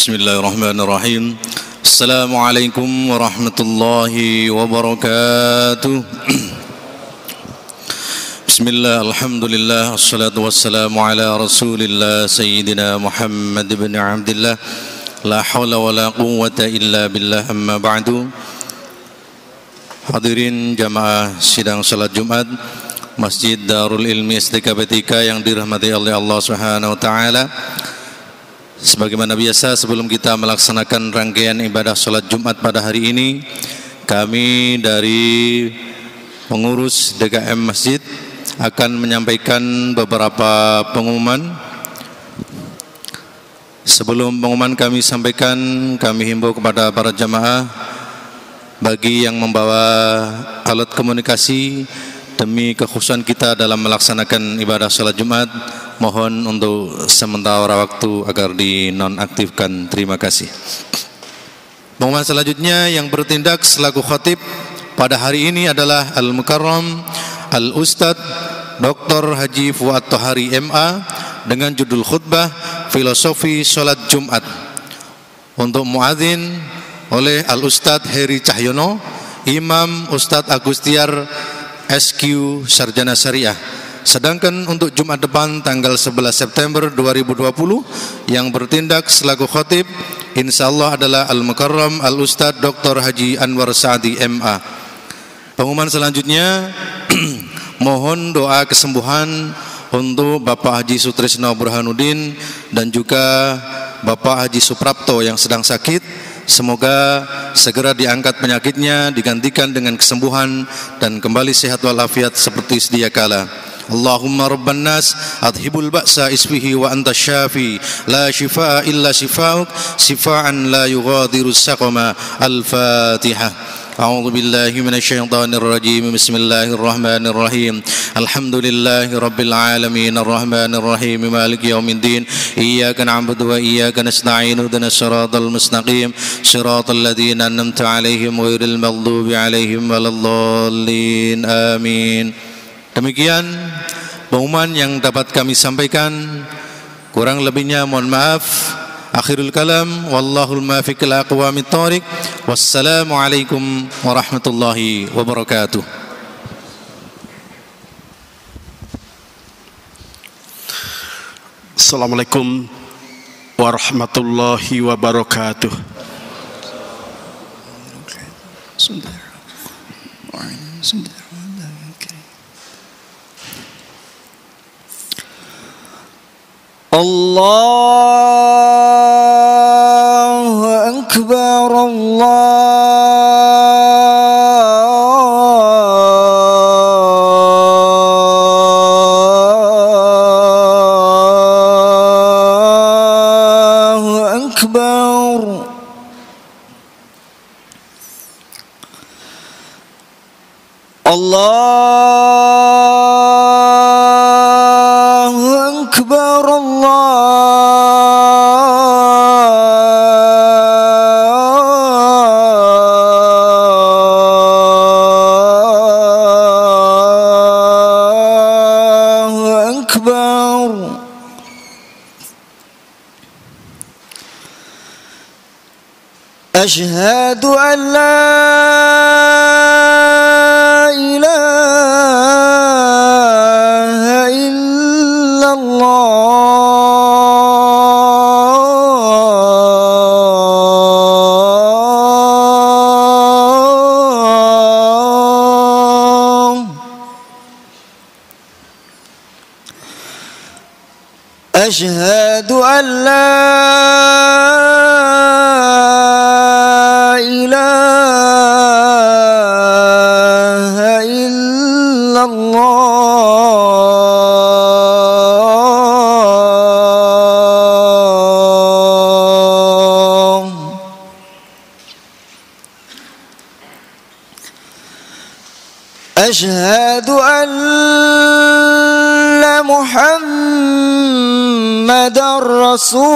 Bismillahirrahmanirrahim. Assalamualaikum warahmatullahi wabarakatuh. Bismillah, alhamdulillah, assalatu wassalamu ala rasulillah Sayyidina Muhammad ibn Abdillah. La hawla wa la quwwata illa billah, amma ba'du. Hadirin jamaah sidang salat Jumat Masjid Darul Ilmi SDKP3 yang dirahmati oleh Allah Subhanahu wa taala. Sebagaimana biasa, sebelum kita melaksanakan rangkaian ibadah salat Jumat pada hari ini, kami dari pengurus DKM Masjid akan menyampaikan beberapa pengumuman. Sebelum pengumuman kami sampaikan, kami himbau kepada para jamaah, bagi yang membawa alat komunikasi demi kekhususan kita dalam melaksanakan ibadah salat Jumat, mohon untuk sementara waktu agar dinonaktifkan. Terima kasih. Pengumuman selanjutnya, yang bertindak selaku khatib pada hari ini adalah Al-Mukarram Al-Ustadz Dr. Haji Fuad Tohari MA dengan judul khutbah Filosofi Salat Jumat. Untuk muadzin oleh Al-Ustadz Heri Cahyono, Imam Ustadz Agustiar SQ Sarjana Syariah. Sedangkan untuk Jumat depan tanggal 11 September 2020 yang bertindak selaku khatib insyaallah adalah Al-Mukarram Al-Ustadz Dr. Haji Anwar Sa'di MA. Pengumuman selanjutnya mohon doa kesembuhan untuk Bapak Haji Sutrisno Burhanuddin dan juga Bapak Haji Suprapto yang sedang sakit. Semoga segera diangkat penyakitnya, digantikan dengan kesembuhan dan kembali sehat walafiat seperti sedia kala. Allahumma rabban nas adhibul ba'sa isfihi wa anta syafi la shifaa illa shifauk shifaan la yughadiru saqama. Al-Fatihah. A'udzu billahi minasyaitonir rajim. Bismillahirrahmanirrahim. Alhamdulillahi rabbil alamin arrahmanir rahim maliki yaumiddin. Iyyaka na'budu wa iyyaka nasta'in. Ihdinas siratal mustaqim siratal ladzina an'amta 'alaihim ghairil maghdubi 'alaihim waladdallin. Amin. Demikian pengumuman yang dapat kami sampaikan. Kurang lebihnya mohon maaf. Akhirul kalam, wallahul muwaffiq ila aqwamit thoriq. Wassalamualaikum warahmatullahi wabarakatuh. Assalamualaikum warahmatullahi wabarakatuh. Allahu Akbar, Allahu Akbar. Allahu Akbar, Allahu Akbar. Asyhadu an la ilaha illallah. Asyhadu an la ilaha illallah. Asyhadu anna Muhammadar Rasulullah.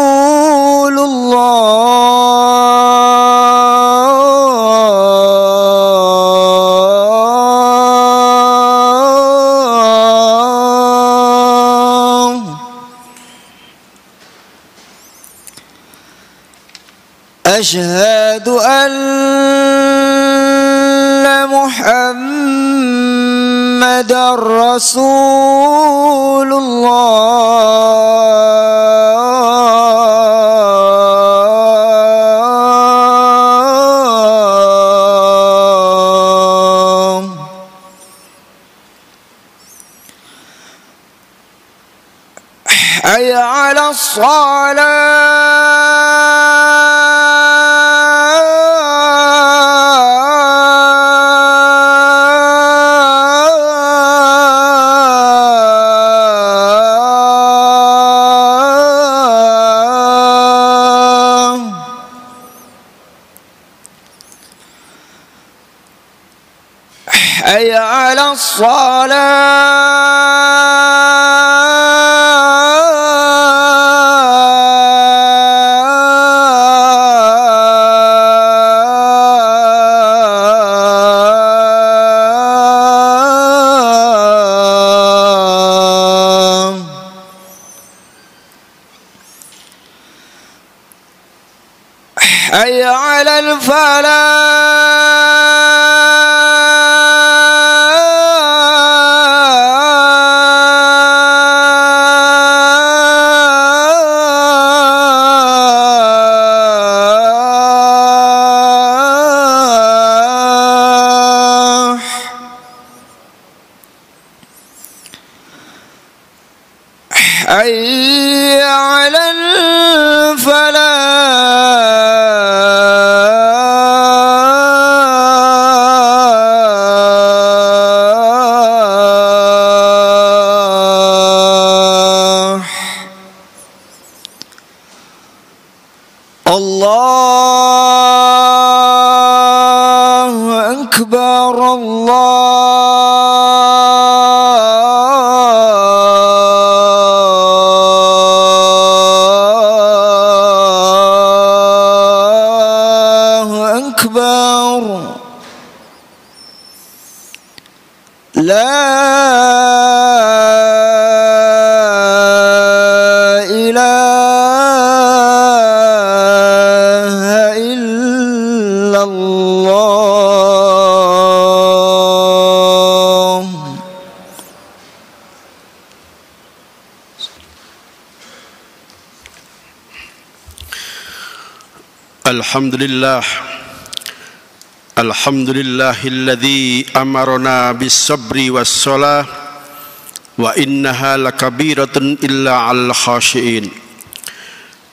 أن محمدا رسول الله حي على حي على حي على الفلاح حي على الفلاح الله أكبر الله أكبر لا إله إلا الله الحمد لله الذي أمرنا بالصبر والصلاة وإنها لكبيرة إلا على الخاشعين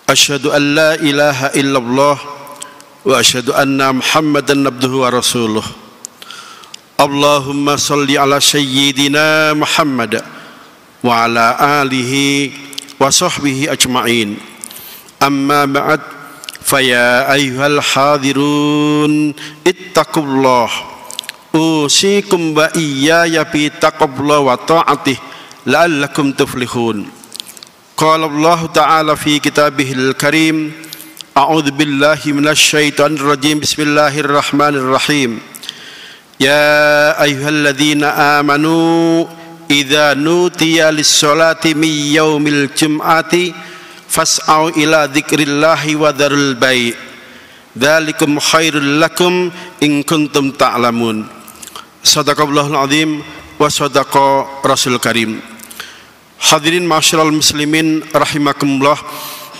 أشهد أن لا إله إلا الله وأشهد أن محمدا عبده ورسوله اللهم صل على سيدنا محمد وعلى آله وصحبه أجمعين أما بعد فيا أيها الحاضرون اتقوا الله أوصيكم وإياي بتقوى الله وطاعته لعلكم تفلحون قال الله تعالى في كتابه الكريم أعوذ بالله من الشيطان الرجيم بسم الله الرحمن الرحيم يا أيها الذين آمنوا إذا نودي للصلاة من يوم الجمعة fas'au ila dzikrillahi wa dzarul bai' dzalikum khairul lakum in kuntum ta'lamun. Shadaqallahul azim wa shadaqa rasul karim. Hadirin ma'asyiral muslimin rahimakumullah,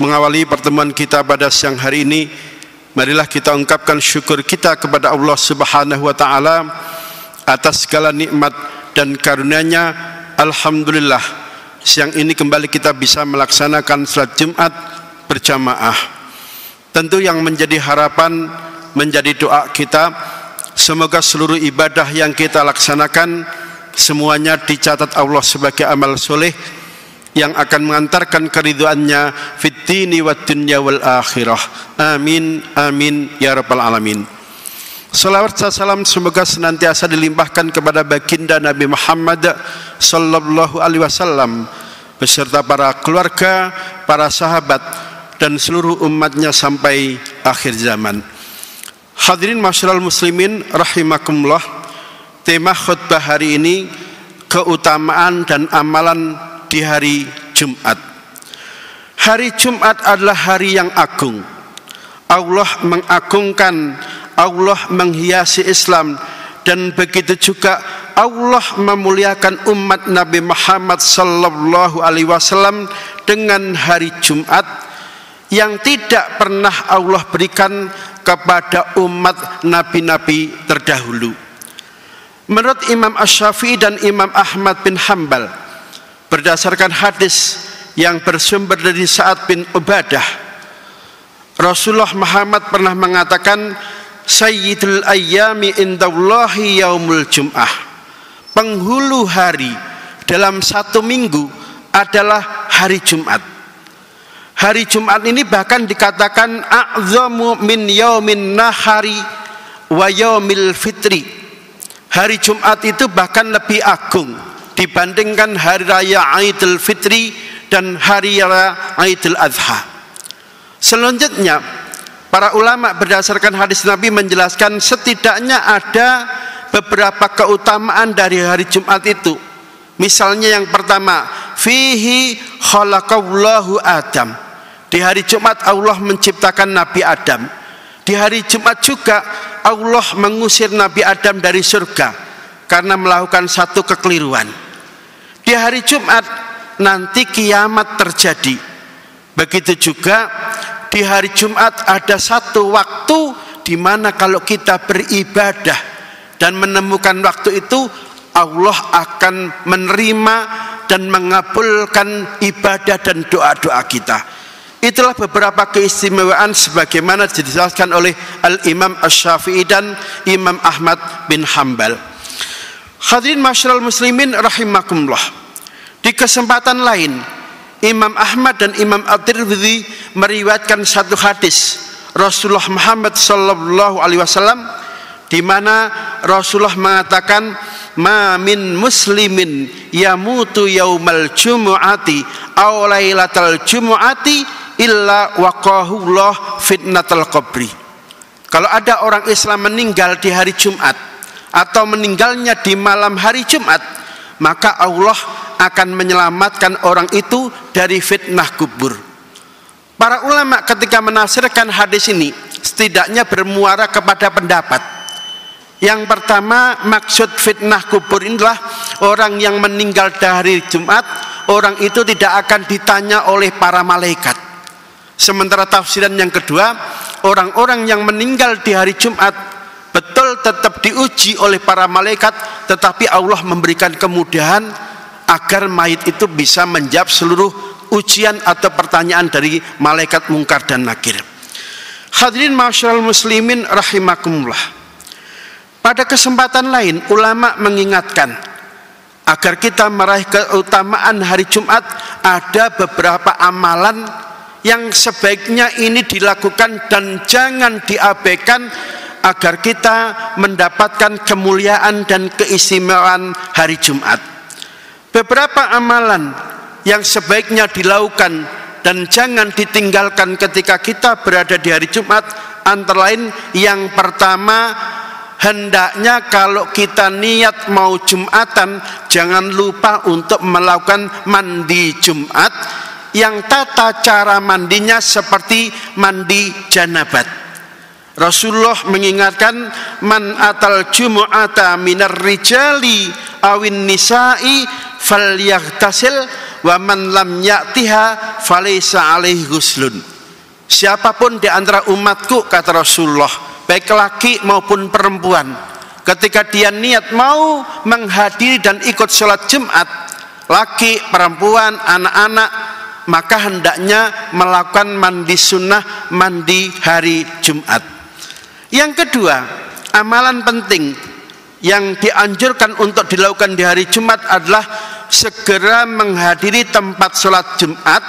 mengawali pertemuan kita pada siang hari ini, marilah kita ungkapkan syukur kita kepada Allah Subhanahu wa taala atas segala nikmat dan karunia-Nya. Alhamdulillah, siang ini kembali kita bisa melaksanakan salat Jumat berjamaah. Tentu yang menjadi harapan, menjadi doa kita, semoga seluruh ibadah yang kita laksanakan semuanya dicatat Allah sebagai amal soleh yang akan mengantarkan keridhaannya fid dini wad dunya wal akhirah. Amin amin ya rabbal alamin. Salawat dan salam semoga senantiasa dilimpahkan kepada baginda Nabi Muhammad sallallahu alaihi wasallam beserta para keluarga, para sahabat dan seluruh umatnya sampai akhir zaman. Hadirin masyarakat muslimin rahimakumullah, tema khutbah hari ini keutamaan dan amalan di hari Jumat. Hari Jumat adalah hari yang agung. Allah mengagungkan Allah menghiasi Islam, dan begitu juga Allah memuliakan umat Nabi Muhammad sallallahu alaihi wasallam dengan hari Jumat yang tidak pernah Allah berikan kepada umat nabi-nabi terdahulu. Menurut Imam Asy-Syafi'i dan Imam Ahmad bin Hanbal, berdasarkan hadis yang bersumber dari Sa'ad bin Ubadah, Rasulullah Muhammad pernah mengatakan, Sayyidul ayyami indallahi yaumul jum'ah. Penghulu hari dalam satu minggu adalah hari Jumat. Hari Jumat ini bahkan dikatakan a'zamu min yaumin nahari wa yaumil fitri. Hari Jumat itu bahkan lebih agung dibandingkan hari raya Idul Fitri dan hari raya Idul Adha. Selanjutnya, para ulama berdasarkan hadis Nabi menjelaskan setidaknya ada beberapa keutamaan dari hari Jumat itu. Misalnya yang pertama, fihi khalaqallahu Adam. Di hari Jumat Allah menciptakan Nabi Adam. Di hari Jumat juga Allah mengusir Nabi Adam dari surga karena melakukan satu kekeliruan. Di hari Jumat nanti kiamat terjadi. Begitu juga di hari Jumat ada satu waktu di mana kalau kita beribadah dan menemukan waktu itu, Allah akan menerima dan mengabulkan ibadah dan doa-doa kita. Itulah beberapa keistimewaan sebagaimana dijelaskan oleh Al-Imam Asy-Syafi'i dan Imam Ahmad bin Hanbal. Hadirin masyarul muslimin rahimakumullah. Di kesempatan lain, Imam Ahmad dan Imam At-Tirmidzi meriwayatkan satu hadis Rasulullah Muhammad sallallahu alaihi wasallam di mana Rasulullah mengatakan, ma min muslimin yamutu yaumal jumu'ati aw lailatal jumu'ati illa waqahullah fitnatal qabri. Kalau ada orang Islam meninggal di hari Jumat atau meninggalnya di malam hari Jumat, maka Allah akan menyelamatkan orang itu dari fitnah kubur. Para ulama ketika menafsirkan hadis ini setidaknya bermuara kepada pendapat. Yang pertama, maksud fitnah kubur inilah orang yang meninggal dari Jumat, orang itu tidak akan ditanya oleh para malaikat. Sementara tafsiran yang kedua, orang-orang yang meninggal di hari Jumat betul tetap diuji oleh para malaikat, tetapi Allah memberikan kemudahan agar mayit itu bisa menjawab seluruh ujian atau pertanyaan dari malaikat mungkar dan nakir. Hadirin masyarul muslimin rahimakumullah. Pada kesempatan lain, ulama mengingatkan agar kita meraih keutamaan hari Jumat, ada beberapa amalan yang sebaiknya ini dilakukan dan jangan diabaikan agar kita mendapatkan kemuliaan dan keistimewaan hari Jumat. Beberapa amalan yang sebaiknya dilakukan dan jangan ditinggalkan ketika kita berada di hari Jumat, antara lain yang pertama, hendaknya kalau kita niat mau Jumatan, jangan lupa untuk melakukan mandi Jumat yang tata cara mandinya seperti mandi janabat. Rasulullah mengingatkan, man atal jumu'ata minar rijali awin nisa'i falyaghtasil wa man lam ya'tiha falaysa alaihi ghuslun. Siapapun di antara umatku, kata Rasulullah, baik laki maupun perempuan, ketika dia niat mau menghadiri dan ikut sholat Jumat, laki, perempuan, anak-anak, maka hendaknya melakukan mandi sunnah, mandi hari Jumat. Yang kedua, amalan penting yang dianjurkan untuk dilakukan di hari Jumat adalah segera menghadiri tempat sholat Jumat.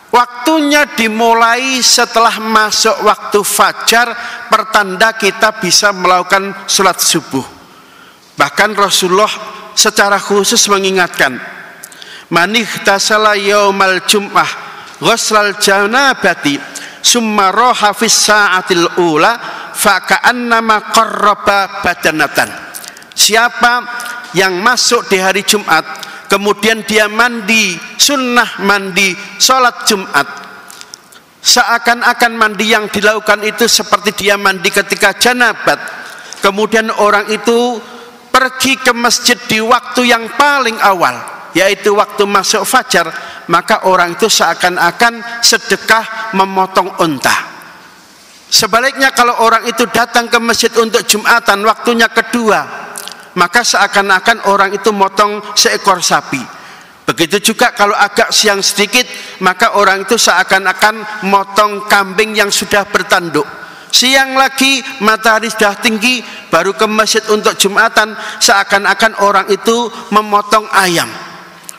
Waktunya dimulai setelah masuk waktu fajar, pertanda kita bisa melakukan sholat subuh. Bahkan Rasulullah secara khusus mengingatkan, man ightasala yaumal jum'ah ghuslal janabati summa raha fis sa'atil ula fa ka'annama qarraba badanatan. Siapa yang masuk di hari Jumat kemudian dia mandi sunnah, mandi sholat Jumat, seakan-akan mandi yang dilakukan itu seperti dia mandi ketika janabat. Kemudian orang itu pergi ke masjid di waktu yang paling awal, yaitu waktu masuk fajar, maka orang itu seakan-akan sedekah memotong unta. Sebaliknya kalau orang itu datang ke masjid untuk Jumatan waktunya kedua, maka seakan-akan orang itu motong seekor sapi. Begitu juga kalau agak siang sedikit, maka orang itu seakan-akan motong kambing yang sudah bertanduk. Siang lagi matahari sudah tinggi, baru ke masjid untuk Jumatan, seakan-akan orang itu memotong ayam.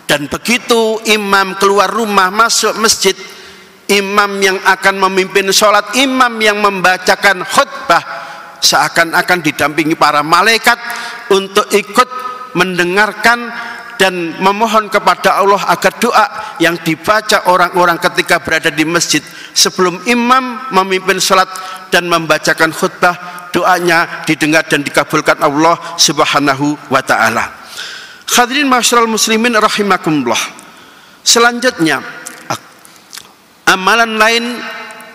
Dan begitu imam keluar rumah masuk masjid, imam yang akan memimpin sholat, imam yang membacakan khutbah, seakan-akan didampingi para malaikat untuk ikut mendengarkan dan memohon kepada Allah agar doa yang dibaca orang-orang ketika berada di masjid sebelum imam memimpin sholat dan membacakan khutbah, doanya didengar dan dikabulkan Allah Subhanahu wa ta'ala. Hadirin masyarul muslimin rahimakumullah. Selanjutnya, amalan lain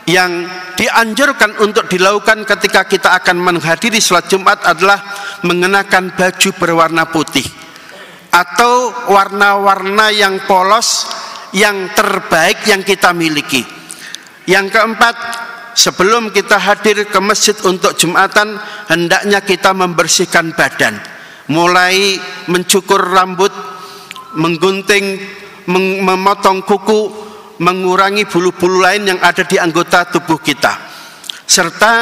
yang dianjurkan untuk dilakukan ketika kita akan menghadiri sholat Jumat adalah mengenakan baju berwarna putih atau warna-warna yang polos yang terbaik yang kita miliki. Yang keempat, sebelum kita hadir ke masjid untuk Jumatan, hendaknya kita membersihkan badan, mulai mencukur rambut, menggunting, memotong kuku, mengurangi bulu-bulu lain yang ada di anggota tubuh kita, serta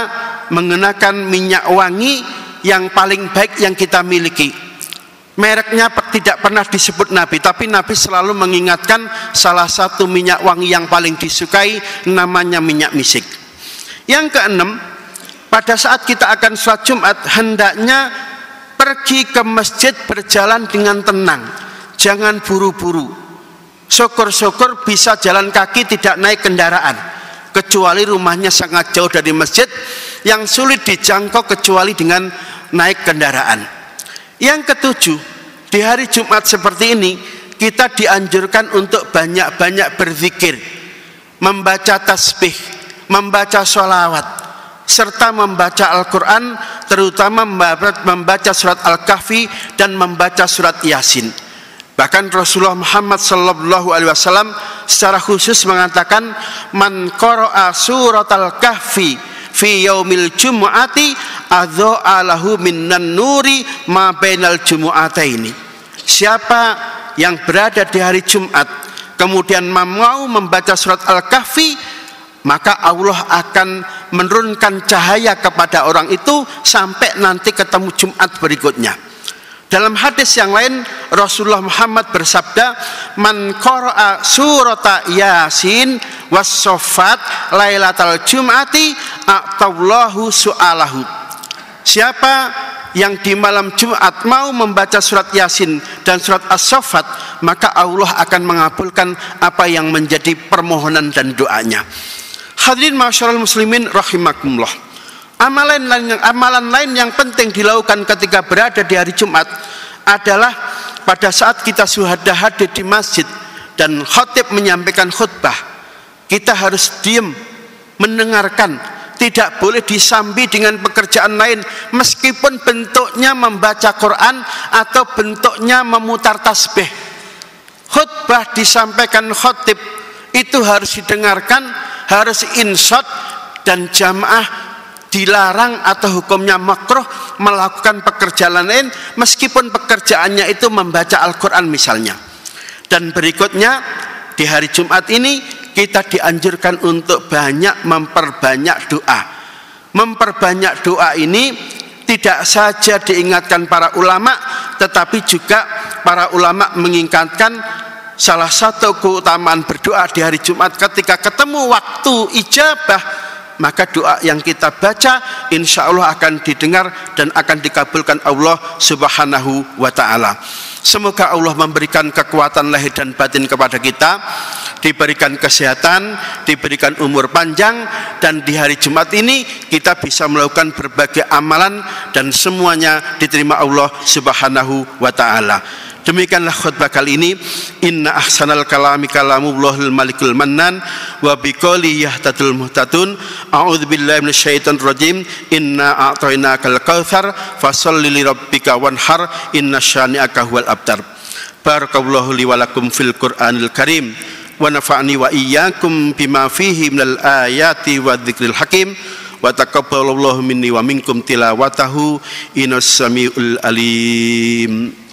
mengenakan minyak wangi yang paling baik yang kita miliki. Mereknya tidak pernah disebut Nabi, tapi Nabi selalu mengingatkan salah satu minyak wangi yang paling disukai, namanya minyak misik. Yang keenam, pada saat kita akan sholat Jumat, hendaknya pergi ke masjid berjalan dengan tenang, jangan buru-buru. Syukur-syukur bisa jalan kaki, tidak naik kendaraan, kecuali rumahnya sangat jauh dari masjid yang sulit dijangkau kecuali dengan naik kendaraan. Yang ketujuh, di hari Jumat seperti ini kita dianjurkan untuk banyak-banyak berzikir, membaca tasbih, membaca sholawat, serta membaca Al-Quran, terutama membaca surat Al-Kahfi dan membaca surat Yasin. Bahkan Rasulullah Muhammad SAW secara khusus mengatakan, man qara'a surat Al-Kahfi fi yaumil jumu'ati adza'a lahu minan nuri ma bainal jumu'ataini. Siapa yang berada di hari Jumat kemudian mau membaca surat Al-Kahfi, maka Allah akan menurunkan cahaya kepada orang itu sampai nanti ketemu Jumat berikutnya. Dalam hadis yang lain Rasulullah Muhammad bersabda, man qara'a surata Yasin was-saffat lailatal jum'ati a'tallahu su'alahu. Siapa yang di malam Jumat mau membaca surat Yasin dan surat As-Saffat, maka Allah akan mengabulkan apa yang menjadi permohonan dan doanya. Hadirin masyarul muslimin rahimakumullah. Amalan lain yang penting dilakukan ketika berada di hari Jumat adalah pada saat kita sudah hadir di masjid dan khatib menyampaikan khutbah, kita harus diam mendengarkan, tidak boleh disambi dengan pekerjaan lain, meskipun bentuknya membaca Quran atau bentuknya memutar tasbih. Khutbah disampaikan khatib itu harus didengarkan, harus inshot, dan jamaah dilarang atau hukumnya makruh melakukan pekerjaan lain meskipun pekerjaannya itu membaca Al-Quran misalnya. Dan berikutnya, di hari Jumat ini kita dianjurkan untuk memperbanyak doa. Memperbanyak doa ini tidak saja diingatkan para ulama, tetapi juga para ulama mengingatkan salah satu keutamaan berdoa di hari Jumat ketika ketemu waktu ijabah, maka doa yang kita baca insya Allah akan didengar dan akan dikabulkan Allah Subhanahu wa ta'ala. Semoga Allah memberikan kekuatan lahir dan batin kepada kita diberikan kesehatan, diberikan umur panjang, dan di hari Jumat ini kita bisa melakukan berbagai amalan dan semuanya diterima Allah Subhanahu wa taala. Demikianlah khutbah kali ini. Inna ahsanal kalami kalamullahil malikul mannan wa biqouli yahtadul muhtadun. A'udzubillahi minasyaitonir rajim. Inna a'tainakal kautsar fasholli lirabbika wanhar inna syani'aka huwal abtar. Barakallahu li wa lakum fil Qur'anil Karim wa nafa'ni wa iyyakum bima fihi minal ayati wa dzikril hakim wa taqabbalallahu minni wa minkum tilawatahu innas samiul alim.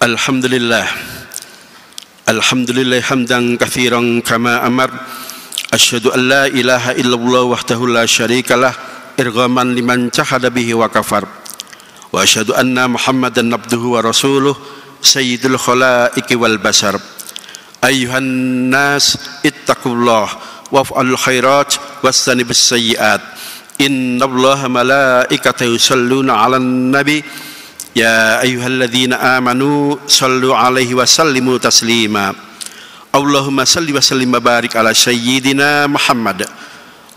Alhamdulillah hamdan katsiran kama amar. Asyhadu an la ilaha illallah wahdahu la syarikalah irghaman liman jahada bihi wa kafar. Wa asyhadu anna Muhammadan abduhu wa rasuluh sayyidul khalaiqi wal basar. Ayyuhan nas ittaqullah waf'alul khairat wastanibus sayyiat. Innallaha malaikatahu yusholluna 'alan nabi. Ya ayyuhalladzina amanu sallu alaihi wa sallimu taslima. Allahumma salli wa sallim wa barik ala sayyidina Muhammad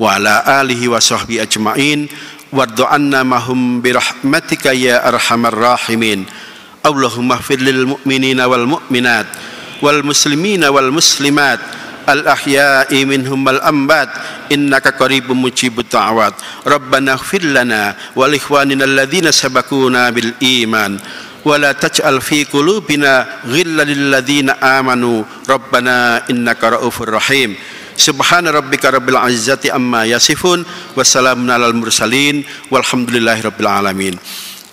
wa ala alihi wa sahbihi ajma'in wardu anna mahum birahmatika ya arhamar rahimin. Allahumma ighfir lil mu'minina wal mu'minat wal muslimina wal muslimat al ahya'i minhum wal ambat innaka qaribun mujibud da'awat. Rabbana ighfir lana wa li ikhwanina alladhina sabaquna bil iman wa la taj'al fi qulubina ghillan lil ladzina amanu rabbana innaka raufur rahim. Subhana rabbika rabbil izzati amma yasifun wa salamun alal mursalin walhamdulillahi rabbil alamin.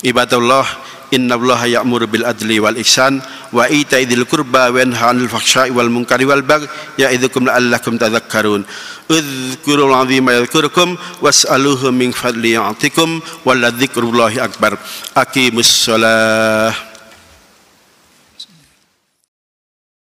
Ibadallah, innallaha ya'muru bil adli wal ihsan wa ita'i dzil qurba wa yanha 'anil fahsya'i wal munkari wal baghi ya'idzukum la'allakum tadhakkarun. Udhkurul 'azima yadhkurukum was'aluhu min fadli ya'tikum wa la dzikrullahi akbar. Aqimus shalah.